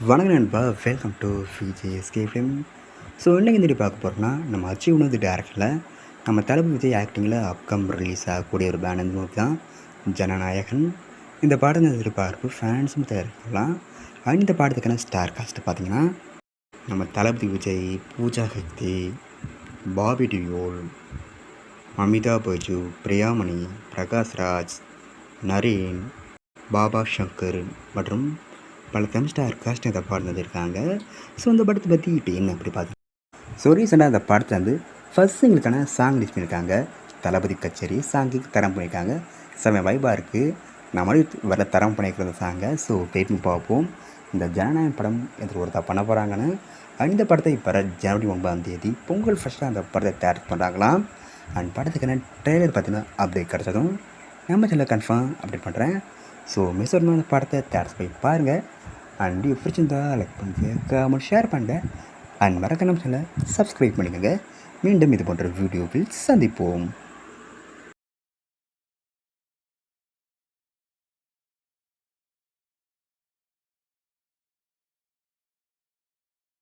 வணக்கம் நண்பா, welcome to VJSK film. So இன்றைக்கி இந்த பார்க்க போகிறோம்னா, நம்ம அச்சு உணவு டேரக்டரில் நம்ம தளபதி விஜய் ஆக்டிங்கில் அப்கம் ரிலீஸ் ஆகக்கூடிய ஒரு பேனர் மூவி தான் ஜனநாயகன். இந்த பாடத்தின் எதிர்பார்ப்பு ஃபேன்ஸும் தயாரிக்கலாம். இந்த பாடத்துக்கான ஸ்டார் காஸ்ட்டு பார்த்திங்கன்னா, நம்ம தளபதி விஜய், பூஜா ஹெக்தே, பாபி டியோல், அமிதாப் பச்சு, பிரியாமணி, பிரகாஷ்ராஜ், நரேன், பாபா சங்கர் மற்றும் பல ஸ்டார் காஸ்ட் இந்த பாடம் இருக்காங்க. ஸோ இந்த படத்தை பற்றி இப்போ என்ன அப்படி பார்த்தீங்க. ஸோ ரீசெண்டாக அந்த படத்தை வந்து ஃபஸ்ட் சிங்கிளுக்கான சாங் ரிலீஸ் பண்ணியிருக்காங்க. தளபதி கச்சேரி சாங்குக்கு தரம் பண்ணியிருக்காங்க. செம்ம வைபாக இருக்குது. நம்மளே வர தரம் பண்ணியிருக்கிற சாங்கை. ஸோ வெயிட் பண்ணி பார்ப்போம் இந்த ஜனநாயகம் படம் எந்த ஒருத்தா பண்ண போகிறாங்கன்னு. இந்த படத்தை இப்போ ஜனவரி 9 பொங்கல் ஃபஸ்ட்டாக அந்த படத்தை தயார் பண்ணுறாங்களாம். அண்ட் படத்துக்கான ட்ரெய்லர் பார்த்தீங்கன்னா அப்டேட் கிடச்சதும் நம்ம சேனலில் கன்ஃபார்ம் அப்டேட் பண்ணுறேன். ஸோ மிஸ் பண்ண படத்தை தேர்ஸ் போய் பாருங்கள். அண்ட் பிடிச்சிருந்தா லைக் பண்ணுங்கள், கமெண்ட் ஷேர் பண்ணுங்கள். அண்ட் மறக்காம சேனலை சப்ஸ்கிரைப் பண்ணிக்கோங்க. மீண்டும் இது போன்ற வீடியோவில் சந்திப்போம்.